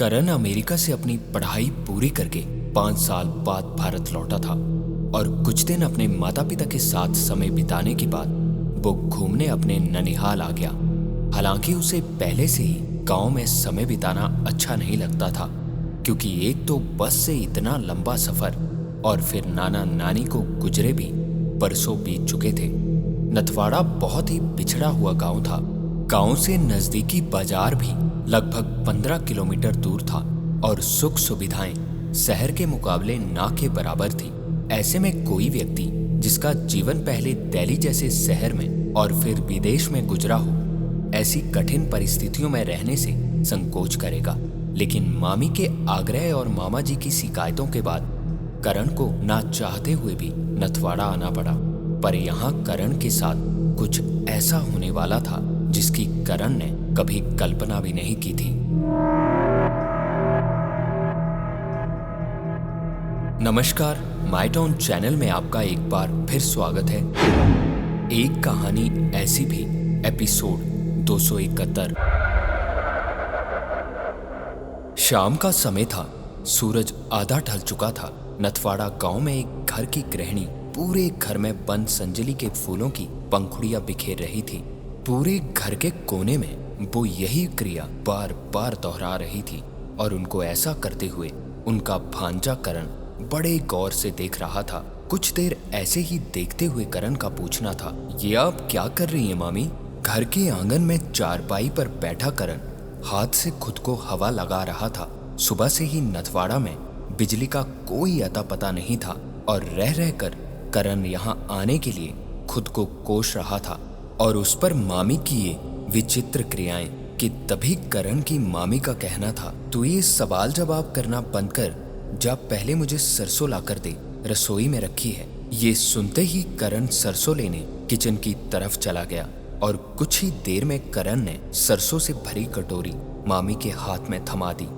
करण America से अपनी पढ़ाई पूरी करके 5 साल बाद भारत लौटा था और कुछ दिन अपने माता पिता के साथ समय बिताने के बाद वो घूमने अपने ननिहाल आ गया। हालांकि उसे पहले से ही गांव में समय बिताना अच्छा नहीं लगता था, क्योंकि एक तो बस से इतना लंबा सफर और फिर नाना नानी को गुजरे भी बरसों बीत चुके थे। नथवाड़ा बहुत ही पिछड़ा हुआ गांव था। गांव से नजदीकी बाजार भी लगभग 15 किलोमीटर दूर था और सुख सुविधाएं शहर के मुकाबले ना के बराबर थी। ऐसे में कोई व्यक्ति जिसका जीवन पहले दिल्ली जैसे शहर में और फिर विदेश में गुजरा हो, ऐसी कठिन परिस्थितियों में रहने से संकोच करेगा। लेकिन मामी के आग्रह और मामा जी की शिकायतों के बाद करण को ना चाहते हुए भी नथवाड़ा आना पड़ा। पर यहाँ करण के साथ कुछ ऐसा होने वाला था जिसकी करण ने कभी कल्पना भी नहीं की थी। नमस्कार, माय टाउन चैनल में आपका एक बार फिर स्वागत है। एक कहानी ऐसी भी, एपिसोड 271। शाम का समय था, सूरज आधा ढल चुका था। नथवाड़ा गांव में एक घर की गृहिणी पूरे घर में बंद संजली के फूलों की पंखुड़ियां बिखेर रही थी। पूरे घर के कोने में वो यही क्रिया बार बार दोहरा रही थी और उनको ऐसा करते हुए उनका भांजा करण बड़े गौर से देख रहा था। कुछ देर ऐसे ही देखते हुए करण का पूछना था, ये आप क्या कर रही हैं मामी? घर के आंगन में चारपाई पर बैठा करण हाथ से खुद को हवा लगा रहा था। सुबह से ही नथवाड़ा में बिजली का कोई अता पता नहीं था और रह रहकर करण यहाँ आने के लिए खुद को कोस रहा था। और उस पर मामी की ये विचित्र क्रियाएं कि तभी करण की मामी का कहना था, तू ये सवाल जवाब करना बंद कर, जा पहले मुझे सरसों लाकर दे, रसोई में रखी है। ये सुनते ही करण सरसों लेने किचन की तरफ चला गया और कुछ ही देर में करण ने सरसों से भरी कटोरी मामी के हाथ में थमा दी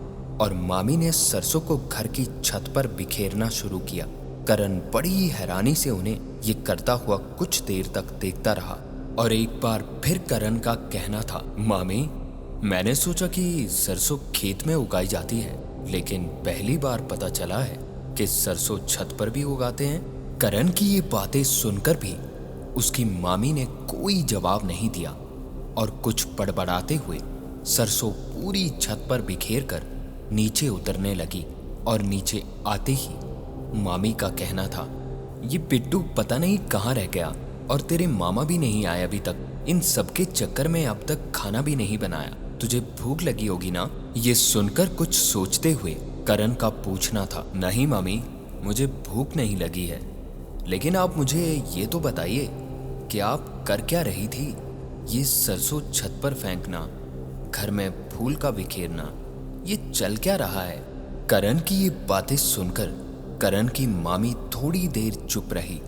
और मामी ने सरसों को घर की छत पर बिखेरना शुरू किया। करण बड़ी हैरानी से उन्हें ये करता हुआ कुछ देर तक देखता रहा और एक बार फिर करण का कहना था, मामी, मैंने सोचा कि सरसों खेत में उगाई जाती है, लेकिन पहली बार पता चला है कि सरसों छत पर भी उगाते हैं। करण की ये बातें सुनकर भी उसकी मामी ने कोई जवाब नहीं दिया और कुछ बड़बड़ाते हुए सरसों पूरी छत पर बिखेर कर नीचे उतरने लगी। और नीचे आते ही मामी का कहना था, ये पिट्टू पता नहीं कहाँ रह गया और तेरे मामा भी नहीं आए अभी तक। इन सबके चक्कर में अब तक खाना भी नहीं बनाया। तुझे भूख लगी होगी ना? ये सुनकर कुछ सोचते हुए करण का पूछना था, नहीं मामी, मुझे भूख नहीं लगी है, लेकिन आप मुझे ये तो बताइए कि आप कर क्या रही थी? ये सरसों छत पर फेंकना, घर में फूल का बिखेरना, ये चल क्या रहा है? करण की ये बातें सुनकर करण की मामी थोड़ी देर चुप रही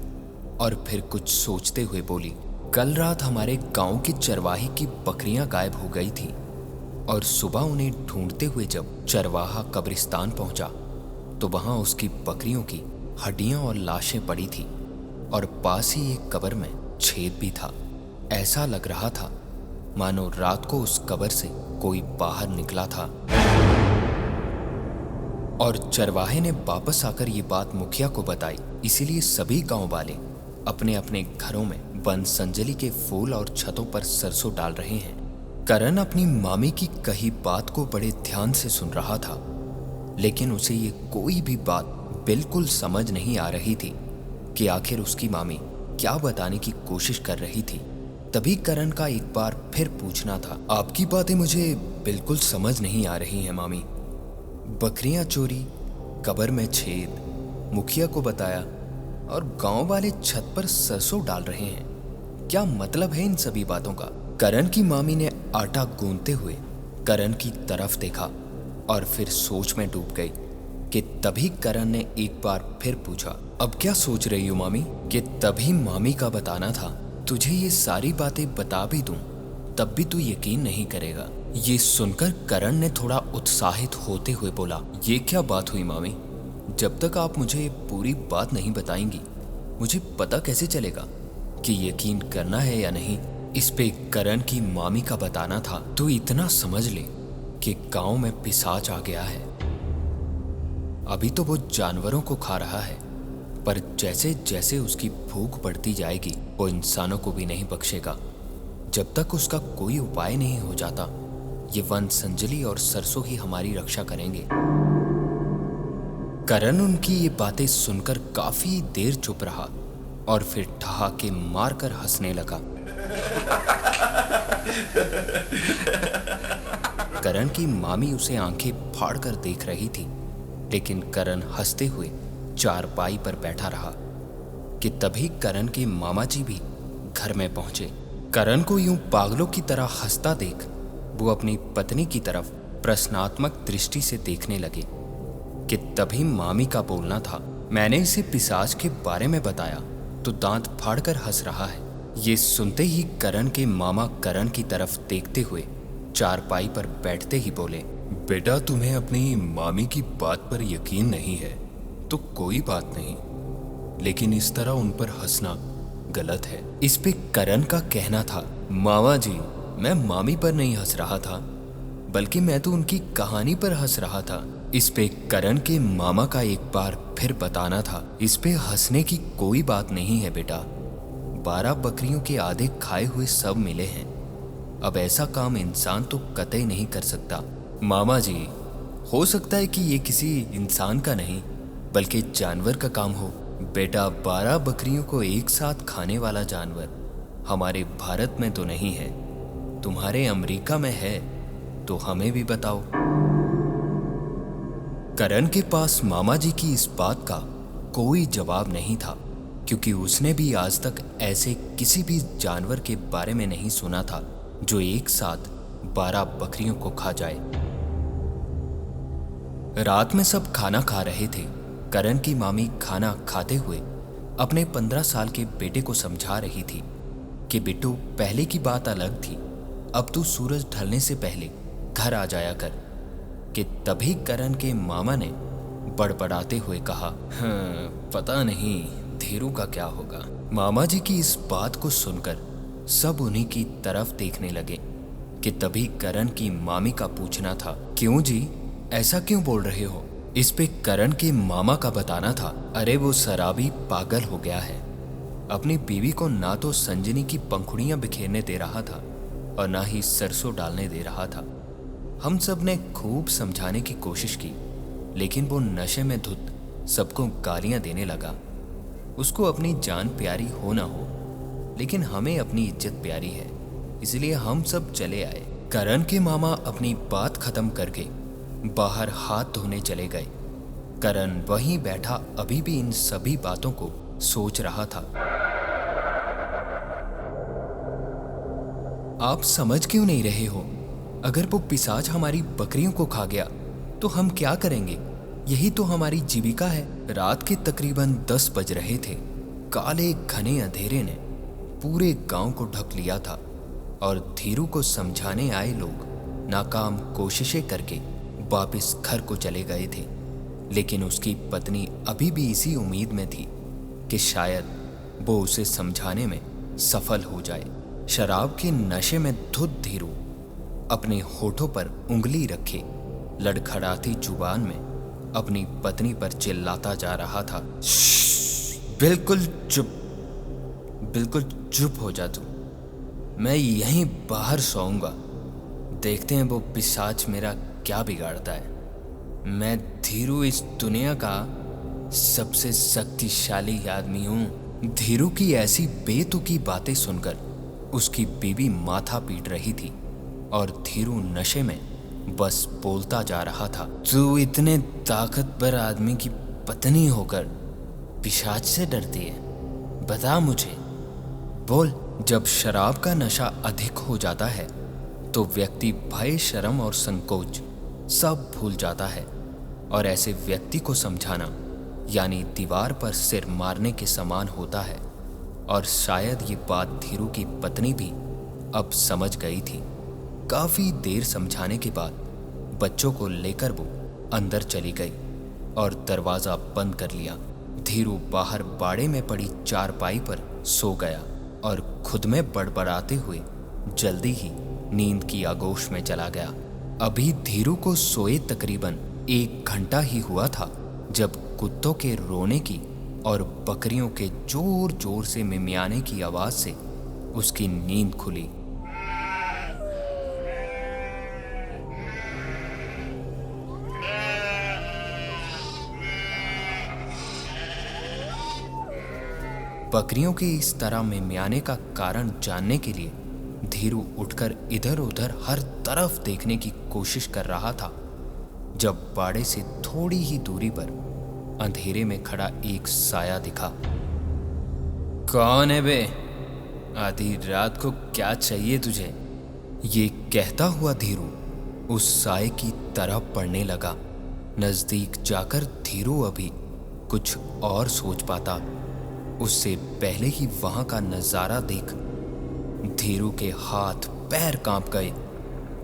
और फिर कुछ सोचते हुए बोली, कल रात हमारे गांव की चरवाही की बकरियां गायब हो गई थी और सुबह उन्हें ढूंढते हुए जब चरवाहा कब्रिस्तान पहुंचा तो वहां उसकी बकरियों की हड्डियां और लाशें पड़ी थी और पास ही एक कब्र में छेद भी था। ऐसा लग रहा था मानो रात को उस कब्र से कोई बाहर निकला था। और चरवाहे ने वापस आकर ये बात मुखिया को बताई। इसीलिए सभी गांव वाले अपने अपने घरों में बंद संजली के फूल और छतों पर सरसों डाल रहे हैं। करण अपनी मामी की कही बात को बड़े ध्यान से सुन रहा था, लेकिन उसे ये कोई भी बात बिल्कुल समझ नहीं आ रही थी कि आखिर उसकी मामी क्या बताने की कोशिश कर रही थी। तभी करण का एक बार फिर पूछना था, आपकी बातें मुझे बिल्कुल समझ नहीं आ रही हैं मामी। बकरियां चोरी, कब्र में छेद, मुखिया को बताया और गांव वाले छत पर सरसों डाल रहे हैं, क्या मतलब है इन सभी बातों का? करण की मामी ने आटा गूंथते हुए करण की तरफ देखा और फिर सोच में डूब गई कि तभी करण ने एक बार फिर पूछा, अब क्या सोच रही हो मामी? कि तभी मामी का बताना था, तुझे ये सारी बातें बता भी दूं तब भी तू यकीन नहीं करेगा। ये सुनकर करण ने थोड़ा उत्साहित होते हुए बोला, ये क्या बात हुई मामी? जब तक आप मुझे पूरी बात नहीं बताएंगी मुझे पता कैसे चलेगा कि यकीन करना है या नहीं? इस पे करण की मामी का बताना था, तू इतना समझ ले कि गांव में पिशाच आ गया है। अभी तो वो जानवरों को खा रहा है, पर जैसे जैसे उसकी भूख बढ़ती जाएगी वो इंसानों को भी नहीं बख्शेगा। जब तक उसका कोई उपाय नहीं हो जाता, ये वन संजली और सरसों ही हमारी रक्षा करेंगे। करण उनकी ये बातें सुनकर काफी देर चुप रहा और फिर ठहाके मारकर हंसने लगा। करण की मामी उसे आंखें फाड़कर देख रही थी, लेकिन करण हंसते हुए चारपाई पर बैठा रहा कि तभी करण के मामा जी भी घर में पहुंचे। करण को यूं पागलों की तरह हंसता देख वो अपनी पत्नी की तरफ प्रश्नात्मक दृष्टि से देखने लगे कि तभी मामी का बोलना था, मैंने इसे पिशाच के बारे में बताया तो दांत फाड़कर हंस रहा है। ये सुनते ही करण के मामा करण की तरफ देखते हुए चारपाई पर बैठते ही बोले, बेटा तुम्हें अपनी मामी की बात पर यकीन नहीं है तो कोई बात नहीं, लेकिन इस तरह उन पर हंसना गलत है। इस पे करण का कहना था, मामा जी मैं मामी पर नहीं हंस रहा था, बल्कि मैं तो उनकी कहानी पर हंस रहा था। इस पे करण के मामा का एक बार फिर बताना था, इस पे हंसने की कोई बात नहीं है बेटा, 12 बकरियों के आधे खाए हुए सब मिले हैं। अब ऐसा काम इंसान तो कतई नहीं कर सकता। मामा जी हो सकता है कि ये किसी इंसान का नहीं बल्कि जानवर का काम हो। बेटा 12 बकरियों को एक साथ खाने वाला जानवर हमारे भारत में तो नहीं है, तुम्हारे अमेरिका में है, तो हमें भी बताओ। करण के पास मामा जी की इस बात का कोई जवाब नहीं था, क्योंकि उसने भी आज तक ऐसे किसी भी जानवर के बारे में नहीं सुना था जो एक साथ 12 बकरियों को खा जाए। रात में सब खाना खा रहे थे। करण की मामी खाना खाते हुए अपने 15 साल के बेटे को समझा रही थी कि बिट्टू पहले की बात अलग थी, अब तू सूरज ढलने से पहले घर आ जाया कर। कि तभी करण के मामा ने बड़बड़ाते हुए कहा, हाँ, पता नहीं धीरू का क्या होगा। मामा जी की इस बात को सुनकर सब उन्हीं की तरफ देखने लगे कि तभी करण की मामी का पूछना था, क्यों जी ऐसा क्यों बोल रहे हो? इस पे करण के मामा का बताना था, अरे वो शराबी पागल हो गया है, अपनी बीवी को ना तो संजनी की पंखुड़ियां बिखेरने दे रहा था और ना ही सरसों डालने दे रहा था। हम सब ने खूब समझाने की कोशिश की, लेकिन वो नशे में धुत सबको गालियां देने लगा। उसको अपनी जान प्यारी हो ना हो, लेकिन हमें अपनी इज्जत प्यारी है, इसलिए हम सब चले आए। करण के मामा अपनी बात खत्म करके बाहर हाथ धोने चले गए। करण वहीं बैठा अभी भी इन सभी बातों को सोच रहा था। आप समझ क्यों नहीं रहे हो? अगर वो पिशाच हमारी बकरियों को खा गया तो हम क्या करेंगे? यही तो हमारी जीविका है। रात के तकरीबन 10 बज रहे थे। काले घने अंधेरे ने पूरे गांव को ढक लिया था और धीरू को समझाने आए लोग नाकाम कोशिशें करके वापस घर को चले गए थे। लेकिन उसकी पत्नी अभी भी इसी उम्मीद में थी कि शायद वो उसे समझाने में सफल हो जाए। शराब के नशे में धुत धीरू अपने होठों पर उंगली रखे लड़खड़ाती जुबान में अपनी पत्नी पर चिल्लाता जा रहा था, बिल्कुल चुप, बिल्कुल चुप हो जा तू, मैं यहीं बाहर सोऊंगा, देखते हैं वो पिशाच मेरा क्या बिगाड़ता है। मैं धीरू इस दुनिया का सबसे शक्तिशाली आदमी हूँ। धीरू की ऐसी बेतुकी बातें सुनकर उसकी बीवी माथा पीट रही थी और धीरू नशे में बस बोलता जा रहा था, तू इतने ताकतवर आदमी की पत्नी होकर पिशाच से डरती है? बता मुझे, बोल। जब शराब का नशा अधिक हो जाता है तो व्यक्ति भय, शर्म और संकोच सब भूल जाता है और ऐसे व्यक्ति को समझाना यानी दीवार पर सिर मारने के समान होता है। और शायद ये बात धीरू की पत्नी भी अब समझ गई थी। काफी देर समझाने के बाद बच्चों को लेकर वो अंदर चली गई और दरवाजा बंद कर लिया। धीरू बाहर बाड़े में पड़ी चारपाई पर सो गया और खुद में बड़बड़ाते हुए जल्दी ही नींद की आगोश में चला गया। अभी धीरू को सोए तकरीबन 1 घंटा ही हुआ था जब कुत्तों के रोने की और बकरियों के जोर जोर से मिमियाने की आवाज से उसकी नींद खुली। बकरियों के इस तरह मिमियाने का कारण जानने के लिए धीरू उठकर इधर उधर हर तरफ देखने की कोशिश कर रहा था जब बाड़े से थोड़ी ही दूरी पर अंधेरे में खड़ा एक साया दिखा। कौन है बे? आधी रात को क्या चाहिए तुझे? ये कहता हुआ धीरू उस साए की तरफ बढ़ने लगा। नजदीक जाकर धीरू अभी कुछ और सोच पाता उससे पहले ही वहां का नजारा देख धीरू के हाथ पैर कांप गए,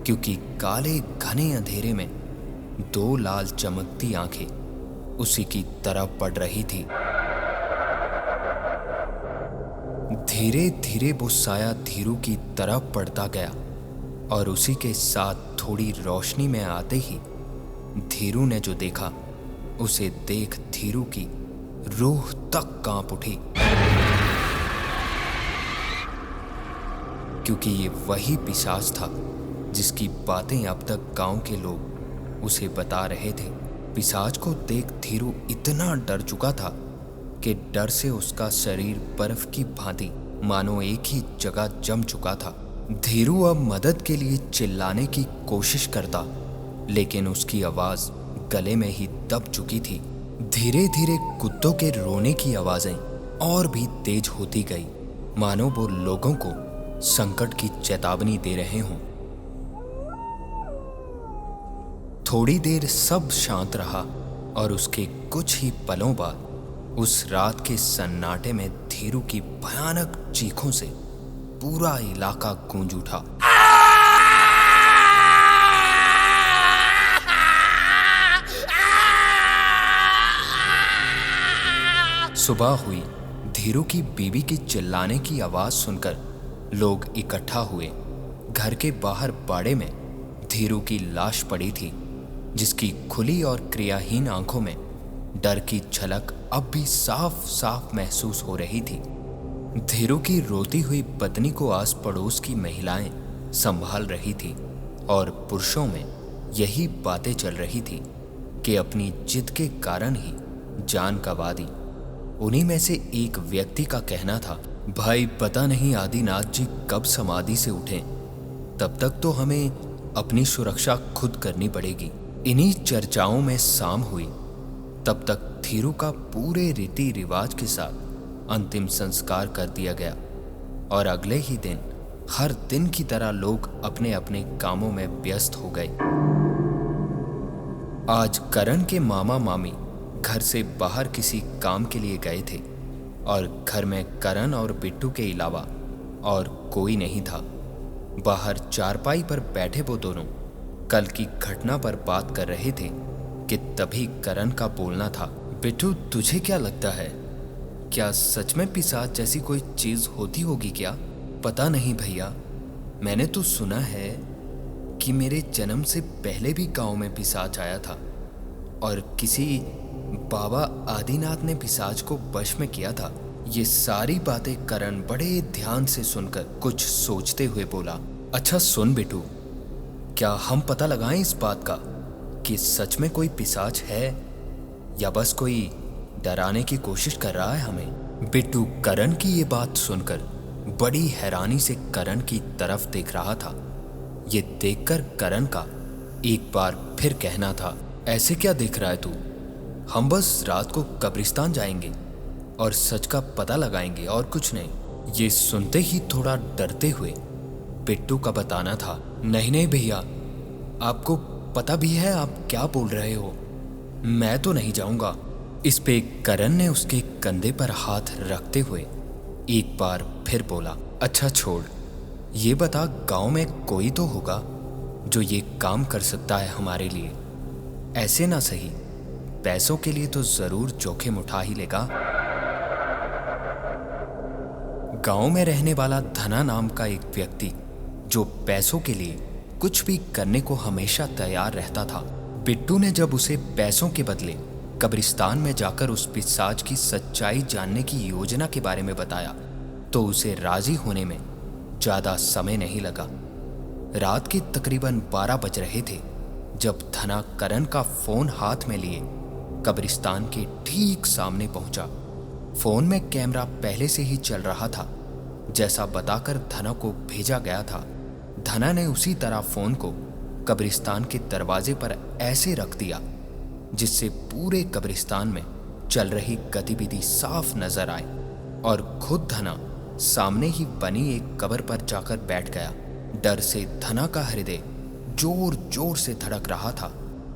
क्योंकि काले घने अंधेरे में 2 लाल चमकती आंखें उसी की तरफ पड़ रही थी। धीरे धीरे वो साया धीरू की तरफ बढ़ता गया और उसी के साथ थोड़ी रोशनी में आते ही धीरू ने जो देखा उसे देख धीरू की रूह तक कांप उठी, क्योंकि ये वही पिशाच था जिसकी बातें अब तक गांव के लोग उसे बता रहे थे। पिशाच को देख धीरू इतना डर चुका था कि डर से उसका शरीर बर्फ की भांति मानो एक ही जगह जम चुका था। धीरू अब मदद के लिए चिल्लाने की कोशिश करता, लेकिन उसकी आवाज गले में ही दब चुकी थी। धीरे धीरे कुत्तों के रोने की आवाजें और भी तेज होती गई, मानो वो लोगों को संकट की चेतावनी दे रहे हों। थोड़ी देर सब शांत रहा और उसके कुछ ही पलों बाद उस रात के सन्नाटे में धीरू की भयानक चीखों से पूरा इलाका गूंज उठा। सुबह हुई। धीरू की बीवी की चिल्लाने की आवाज सुनकर लोग इकट्ठा हुए। घर के बाहर बाड़े में धीरू की लाश पड़ी थी, जिसकी खुली और क्रियाहीन आंखों में डर की झलक अब भी साफ साफ महसूस हो रही थी। धीरू की रोती हुई पत्नी को आस पड़ोस की महिलाएं संभाल रही थी और पुरुषों में यही बातें चल रही थी कि अपनी जिद के कारण ही जान गंवा दी। उन्हीं में से एक व्यक्ति का कहना था, भाई पता नहीं आदिनाथ जी कब समाधि से उठें, तब तक तो हमें अपनी सुरक्षा खुद करनी पड़ेगी। इन्हीं चर्चाओं में शाम हुई। तब तक धीरू का पूरे रीति रिवाज के साथ अंतिम संस्कार कर दिया गया और अगले ही दिन हर दिन की तरह लोग अपने अपने कामों में व्यस्त हो गए। आज करण के मामा मामी घर से बाहर किसी काम के लिए गए थे और घर में करण और बिट्टू के अलावा और कोई नहीं था। बाहर चारपाई पर बैठे वो दोनों कल की घटना पर बात कर रहे थे कि तभी करण का बोलना था, बिट्टू तुझे क्या लगता है, क्या सच में पिशाच जैसी कोई चीज होती होगी क्या? पता नहीं भैया, मैंने तो सुना है कि मेरे जन्म से पहले भी गांव में पिशाच आया था और किसी बाबा आदिनाथ ने पिशाच को वश में किया था। ये सारी बातें करण बड़े ध्यान से सुनकर कुछ सोचते हुए बोला, अच्छा सुन बिट्टू, क्या हम पता लगाएं इस बात का कि सच में कोई पिशाच है या बस कोई डराने की कोशिश कर रहा है हमें? बिट्टू करण की ये बात सुनकर बड़ी हैरानी से करण की तरफ देख रहा था। ये देखकर करण का एक बार फिर कहना था, ऐसे क्या देख रहा है तू? हम बस रात को कब्रिस्तान जाएंगे और सच का पता लगाएंगे और कुछ नहीं। ये सुनते ही थोड़ा डरते हुए बिट्टू का बताना था, नहीं नहीं भैया, आपको पता भी है आप क्या बोल रहे हो, मैं तो नहीं जाऊंगा। इस पे करण ने उसके कंधे पर हाथ रखते हुए एक बार फिर बोला, अच्छा छोड़, ये बता गांव में कोई तो होगा जो ये काम कर सकता है हमारे लिए। ऐसे ना सही, पैसों के लिए तो जरूर जोखिम उठा ही लेगा। गांव में रहने वाला धना नाम का एक व्यक्ति जो पैसों के लिए कुछ भी करने को हमेशा तैयार रहता था। बिट्टू ने जब उसे पैसों के बदले कब्रिस्तान में जाकर उस पिशाच की सच्चाई जानने की योजना के बारे में बताया तो उसे राजी होने में ज्यादा समय नहीं लगा। रात के तकरीबन 12 बज रहे थे जब धना करण का फोन हाथ में लिए कब्रिस्तान के ठीक सामने पहुंचा। फोन में कैमरा पहले से ही चल रहा था, जैसा बताकर धना को भेजा गया था। धना ने उसी तरह फोन को कब्रिस्तान के दरवाजे पर ऐसे रख दिया जिससे पूरे कब्रिस्तान में चल रही गतिविधि साफ नजर आए और खुद धना सामने ही बनी एक कब्र पर जाकर बैठ गया। डर से धना का हृदय जोर जोर से धड़क रहा था,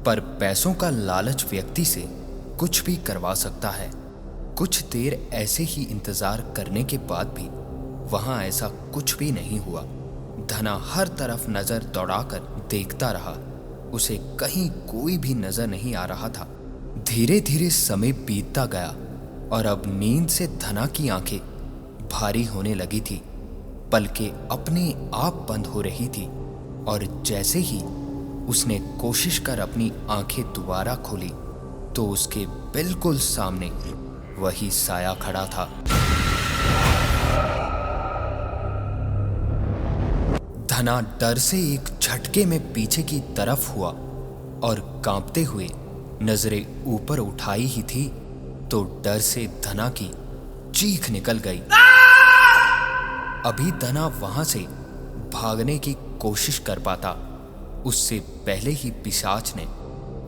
पर पैसों का लालच व्यक्ति से कुछ भी करवा सकता है। कुछ देर ऐसे ही इंतजार करने के बाद भी वहां ऐसा कुछ भी नहीं हुआ। धना हर तरफ नजर दौड़ाकर देखता रहा, उसे कहीं कोई भी नजर नहीं आ रहा था। धीरे धीरे समय बीतता गया और अब नींद से धना की आंखें भारी होने लगी थी। पलकें अपने आप बंद हो रही थी और जैसे ही उसने कोशिश कर अपनी आंखें दोबारा खोली तो उसके बिल्कुल सामने वही साया खड़ा था। धना डर से एक झटके में पीछे की तरफ हुआ और कांपते हुए नजरें ऊपर उठाई ही थी तो डर से धना की चीख निकल गई। अभी धना वहां से भागने की कोशिश कर पाता, उससे पहले ही पिशाच ने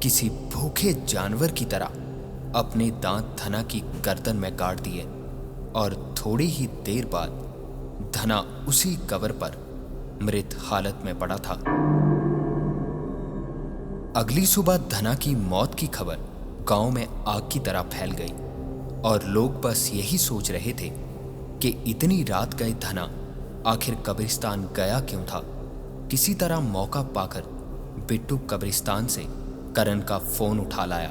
किसी भूखे जानवर की तरह अपने दांत धना की गर्दन में गाड़ दिए और थोड़ी ही देर बाद धना उसी कब्र पर मृत हालत में पड़ा था। अगली सुबह धना की मौत की खबर गांव में आग की तरह फैल गई और लोग बस यही सोच रहे थे कि इतनी रात गए धना आखिर कब्रिस्तान गया क्यों था। किसी तरह मौका पाकर बिट्टू कब्रिस्तान से करण का फोन उठा लाया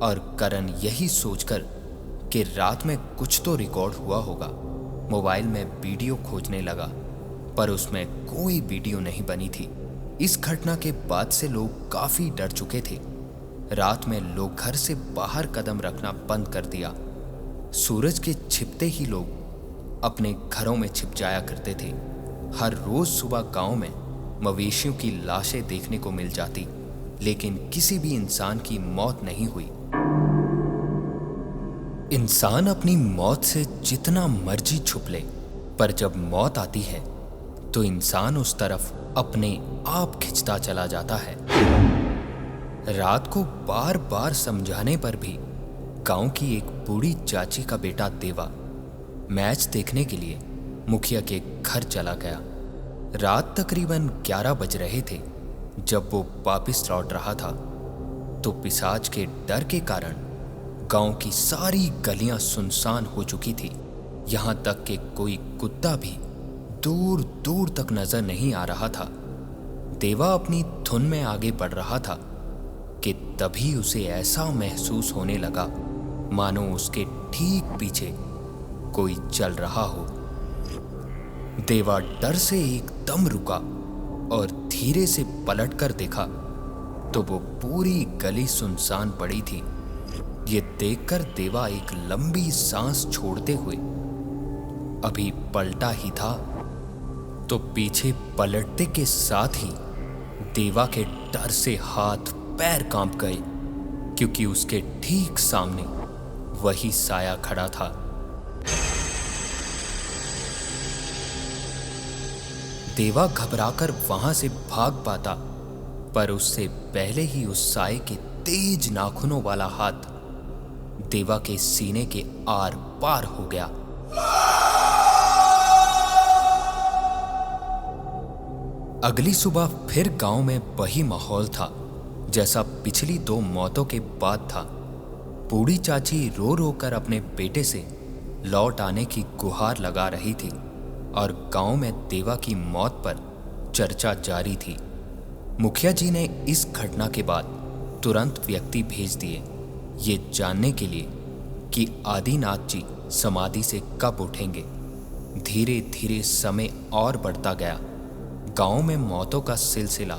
और करण यही सोचकर कि रात में कुछ तो रिकॉर्ड हुआ होगा मोबाइल में वीडियो खोजने लगा, पर उसमें कोई वीडियो नहीं बनी थी। इस घटना के बाद से लोग काफी डर चुके थे। रात में लोग घर से बाहर कदम रखना बंद कर दिया। सूरज के छिपते ही लोग अपने घरों में छिप जाया करते थे। हर रोज सुबह गांव में मवेशियों की लाशें देखने को मिल जाती, लेकिन किसी भी इंसान की मौत नहीं हुई। इंसान अपनी मौत से जितना मर्जी छुप ले, पर जब मौत आती है तो इंसान उस तरफ अपने आप खिंचता चला जाता है। रात को बार बार समझाने पर भी गांव की एक बूढ़ी चाची का बेटा देवा मैच देखने के लिए मुखिया के घर चला गया। रात तकरीबन 11 बज रहे थे जब वो वापस लौट रहा था तो पिशाच के डर के कारण गांव की सारी गलियां सुनसान हो चुकी थी। यहां तक कि कोई कुत्ता भी दूर दूर तक नजर नहीं आ रहा था। देवा अपनी धुन में आगे बढ़ रहा था कि तभी उसे ऐसा महसूस होने लगा मानो उसके ठीक पीछे कोई चल रहा हो। देवा डर से एकदम रुका और धीरे से पलटकर देखा तो वो पूरी गली सुनसान पड़ी थी। ये देखकर देवा एक लंबी सांस छोड़ते हुए अभी पलटा ही था तो पीछे पलटते के साथ ही देवा के डर से हाथ पैर कांप गए, क्योंकि उसके ठीक सामने वही साया खड़ा था। देवा घबराकर वहां से भाग पाता, पर उससे पहले ही उस साए के तेज नाखूनों वाला हाथ देवा के सीने के आर पार हो गया। अगली सुबह फिर गांव में वही माहौल था जैसा पिछली 2 मौतों के बाद था। बूढ़ी चाची रो रो कर अपने बेटे से लौट आने की गुहार लगा रही थी और गांव में देवा की मौत पर चर्चा जारी थी। मुखिया जी ने इस घटना के बाद तुरंत व्यक्ति भेज दिए ये जानने के लिए कि आदिनाथ जी समाधि से कब उठेंगे। धीरे धीरे समय और बढ़ता गया। गांव में मौतों का सिलसिला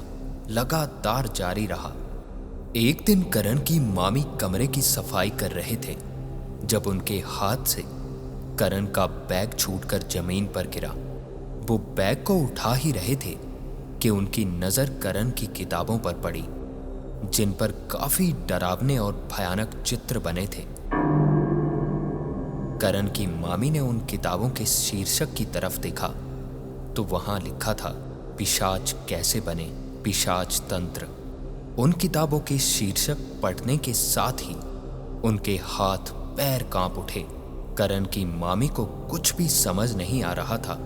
लगातार जारी रहा। एक दिन करण की मामी कमरे की सफाई कर रहे थे जब उनके हाथ से करण का बैग छूटकर जमीन पर गिरा। वो बैग को उठा ही रहे थे कि उनकी नजर करण की किताबों पर पड़ी, जिन पर काफी डरावने और भयानक चित्र बने थे। करण की मामी ने उन किताबों के शीर्षक की तरफ देखा तो वहां लिखा था, पिशाच कैसे बने, पिशाच तंत्र। उन किताबों के शीर्षक पढ़ने के साथ ही उनके हाथ पैर कांप उठे। करण की मामी को कुछ भी समझ नहीं आ रहा था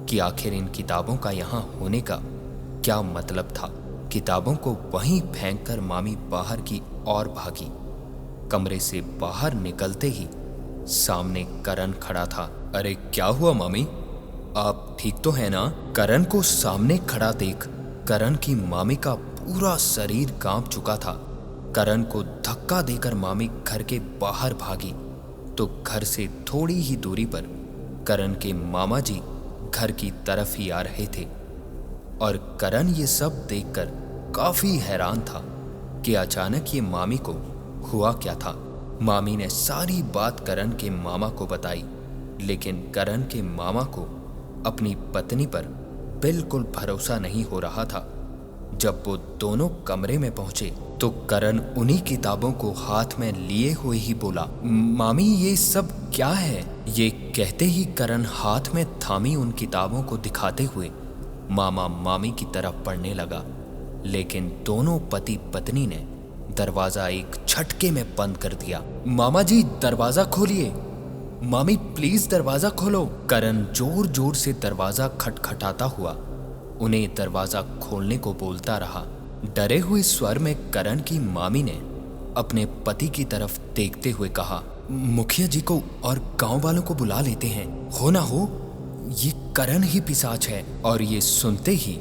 कि आखिर इन किताबों का यहाँ होने का क्या मतलब था। किताबों को वहीं फेंककर मामी बाहर की ओर भागी। कमरे से बाहर निकलते ही सामने करण खड़ा था। अरे क्या हुआ मामी, आप ठीक तो है ना? करण को सामने खड़ा देख करण की मामी का पूरा शरीर कांप चुका था। करण को धक्का देकर मामी घर के बाहर भागी तो घर से थोड़ी ही दूरी पर करण के मामा जी घर की तरफ ही आ रहे थे और करण ये सब देखकर काफी हैरान था कि अचानक ये मामी को हुआ क्या था। मामी ने सारी बात करण के मामा को बताई, लेकिन करण के मामा को अपनी पत्नी पर बिल्कुल भरोसा नहीं हो रहा था। जब वो दोनों कमरे में पहुंचे तो करण उन्हीं किताबों को हाथ में लिए हुए ही बोला, मामी ये सब क्या है? ये कहते ही करण हाथ में थामी उन किताबों को दिखाते हुए मामा मामी की तरफ बढ़ने लगा, लेकिन दोनों पति पत्नी ने दरवाजा एक झटके में बंद कर दिया। मामा जी दरवाजा खोलिए, मामी प्लीज दरवाजा खोलो। करण जोर जोर से दरवाजा खटखटाता हुआ उन्हें दरवाजा खोलने को बोलता रहा। डरे हुए स्वर में करण की मामी ने अपने पति की तरफ देखते हुए कहा, मुखिया जी को और गांव वालों को बुला लेते हैं, हो ना हो ये करण ही पिशाच है। और ये सुनते ही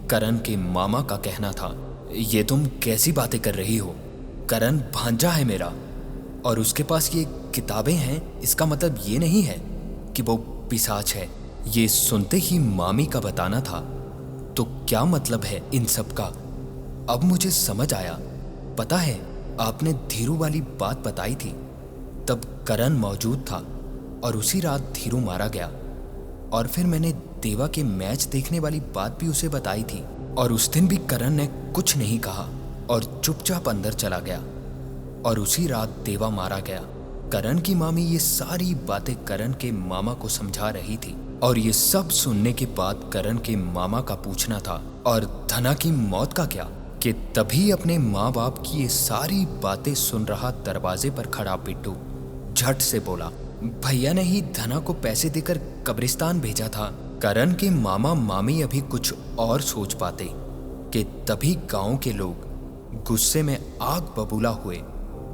करण के मामा का कहना था, ये तुम कैसी बातें कर रही हो? करण भांजा है मेरा और उसके पास ये किताबें हैं, इसका मतलब ये नहीं है कि वो पिशाच है। ये सुनते ही मामी का बताना था, तो क्या मतलब है इन सब का? अब मुझे समझ आया। पता है आपने धीरू वाली बात बताई थी, तब करण मौजूद था और उसी रात धीरू मारा गया। और फिर मैंने देवा के मैच देखने वाली बात भी उसे बताई थी और उस दिन भी करण ने कुछ नहीं कहा और चुपचाप अंदर चला गया और उसी रात देवा मारा गया। करण की मामी ये सारी बातें करण के मामा को समझा रही थी और ये सब सुनने के बाद करण के मामा का पूछना था, और धना की मौत का क्या? कि तभी अपने माँ बाप की ये सारी बातें सुन रहा दरवाजे पर खड़ा पिट्टू झट से बोला, भैया ने ही धना को पैसे देकर कब्रिस्तान भेजा था। करण के मामा मामी अभी कुछ और सोच पाते कि तभी गांव के लोग गुस्से में आग बबूला हुए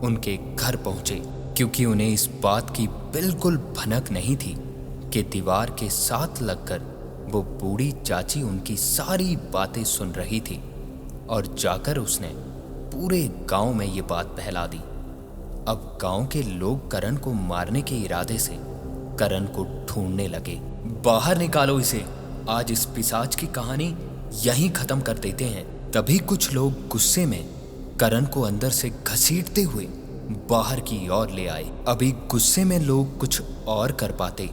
उनके घर पहुंचे, क्योंकि उन्हें इस बात की बिल्कुल भनक नहीं थी कि दीवार के साथ लगकर वो बूढ़ी चाची उनकी सारी बातें सुन रही थी और जाकर उसने पूरे गांव में ये बात फैला दी। अब गांव के लोग करण को मारने के इरादे से करण को ढूंढने लगे। बाहर निकालो इसे, आज इस पिशाच की कहानी यहीं खत्म कर देते हैं। तभी कुछ लोग गुस्से में करण को अंदर से घसीटते हुए बाहर की ओर ले आए। अभी गुस्से में लोग कुछ और कर पाते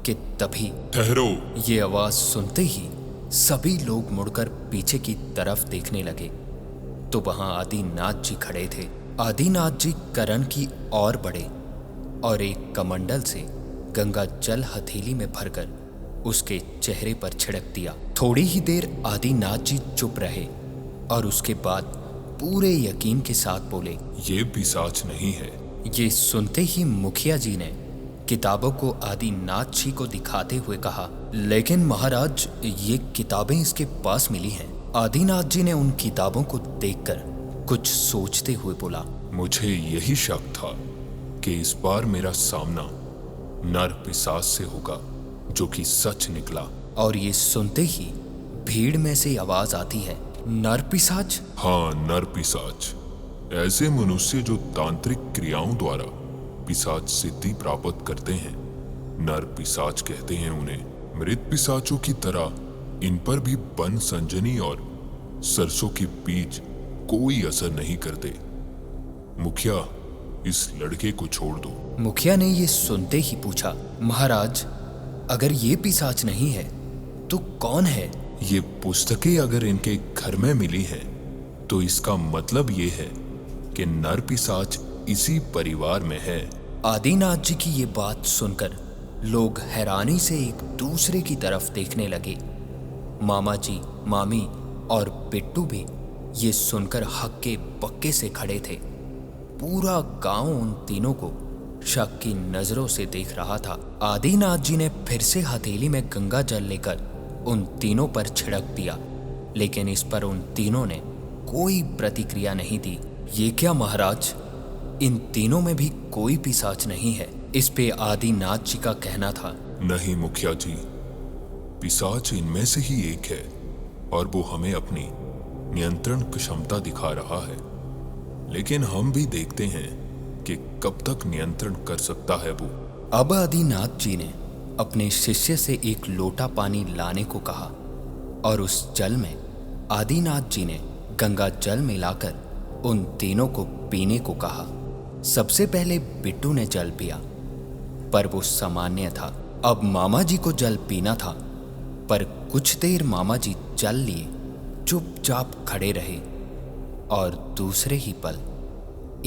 कि तभी ठहरो। ये आवाज सुनते ही सभी लोग मुड़कर पीछे की तरफ देखने लगे तो वहां आदिनाथ जी खड़े थे। आदिनाथ जी करण की ओर बढ़े और एक कमंडल से गंगा जल हथेली में भरकर उसके चेहरे पर छिड़क दिया। थोड़ी ही देर आदिनाथ जी चुप रहे और उसके बाद पूरे यकीन के साथ बोले, ये पिशाच नहीं है। ये सुनते ही मुखिया जी ने किताबों को आदिनाथ जी को दिखाते हुए कहा, लेकिन महाराज ये किताबें इसके पास मिली हैं। आदिनाथ जी ने उन किताबों को देखकर कुछ सोचते हुए बोला, मुझे यही शक था कि इस बार मेरा सामना नर पिशाच से होगा, जो कि सच निकला। और ये सुनते ही भीड़ में से आवाज आती है, नर पिशाच? हाँ, नर पिशाच। ऐसे मनुष्य जो तांत्रिक क्रियाओं द्वारा पिशाच सिद्धि प्राप्त करते हैं, नर पिशाच कहते हैं उन्हें। मृत पिशाचों की तरह इन पर भी बन संजनी और सरसों के बीज कोई असर नहीं करते। मुखिया, इस लड़के को छोड़ दो। मुखिया ने ये सुनते ही पूछा, महाराज, अगर ये पिशाच नहीं है तो कौन है? ये पुस्तकें अगर इनके घर में मिली हैं तो इसका मतलब ये है कि नर पिशाच इसी परिवार में है। आदिनाथ जी की ये बात सुनकर लोग हैरानी से एक दूसरे की तरफ देखने लगे। मामा जी, मामी और बिट्टू भी ये सुनकर हक्के बक्के से खड़े थे। पूरा गांव उन तीनों को शक की नजरों से देख रहा था। आदिनाथ जी ने फिर से हथेली में गंगा जल लेकर उन तीनों पर छिड़क दिया, लेकिन इस पर उन तीनों ने कोई प्रतिक्रिया नहीं दी। ये क्या महाराज, इन तीनों में भी कोई पिशाच नहीं है? इस पे आदिनाथ जी का कहना था, नहीं मुखिया जी, पिशाच इनमें से ही एक है और वो हमें अपनी नियंत्रण क्षमता दिखा रहा है, लेकिन हम भी देखते हैं कि कब तक नियंत्रण कर सकता है वो। अब आदिनाथ जी ने अपने शिष्य से एक लोटा पानी लाने को कहा और उस जल में आदिनाथ जी ने गंगा जल मिलाकर उन तीनों को पीने को कहा। सबसे पहले बिट्टू ने जल पिया, पर वो सामान्य था। अब मामा जी को जल पीना था, पर कुछ देर मामा जी जल लिए चुपचाप खड़े रहे और दूसरे ही पल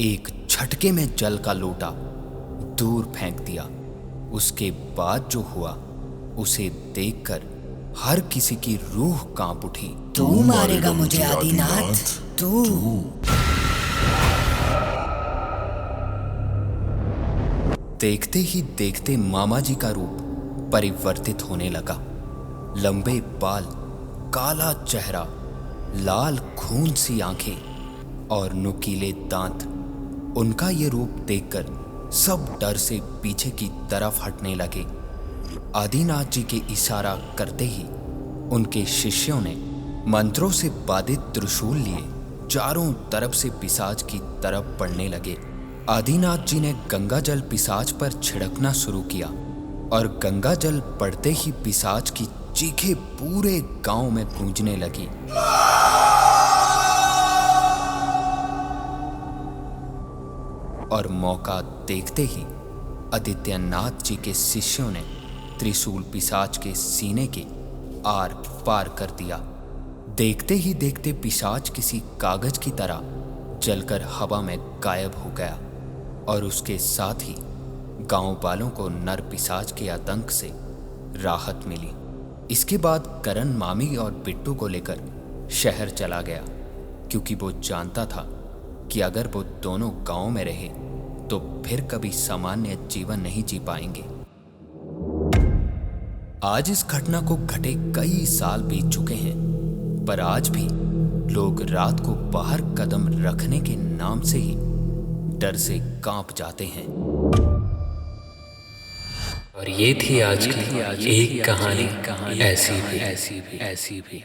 एक झटके में जल का लोटा दूर फेंक दिया। उसके बाद जो हुआ उसे देखकर हर किसी की रूह कांप उठी। तू मारेगा मुझे आदिनाथ, तू। देखते ही देखते मामा जी का रूप परिवर्तित होने लगा। लंबे बाल, काला चेहरा, लाल खून सी आंखें और नुकीले दांत। उनका ये रूप देखकर सब डर से पीछे की तरफ हटने लगे। आदिनाथ जी के इशारा करते ही उनके शिष्यों ने मंत्रों से बाधित त्रिशूल लिए चारों तरफ से पिशाच की तरफ बढ़ने लगे। आदिनाथ जी ने गंगा जल पिशाच पर छिड़कना शुरू किया और गंगा जल पड़ते ही पिशाच की चीखें पूरे गांव में गूंजने लगी। और मौका देखते ही आदित्यनाथ जी के शिष्यों ने त्रिशूल पिशाच के सीने के आर पार कर दिया। देखते ही देखते पिशाच किसी कागज की तरह जलकर हवा में गायब हो गया और उसके साथ ही गांव वालों को नर पिशाच के आतंक से राहत मिली। इसके बाद करण मामी और बिट्टू को लेकर शहर चला गया, क्योंकि वो जानता था कि अगर वो दोनों गांव में रहे तो फिर कभी सामान्य जीवन नहीं जी पाएंगे। आज इस घटना को घटे कई साल बीत चुके हैं, पर आज भी लोग रात को बाहर कदम रखने के नाम से ही डर से कांप जाते हैं। और ये थी आज की एक कहानी ऐसी भी।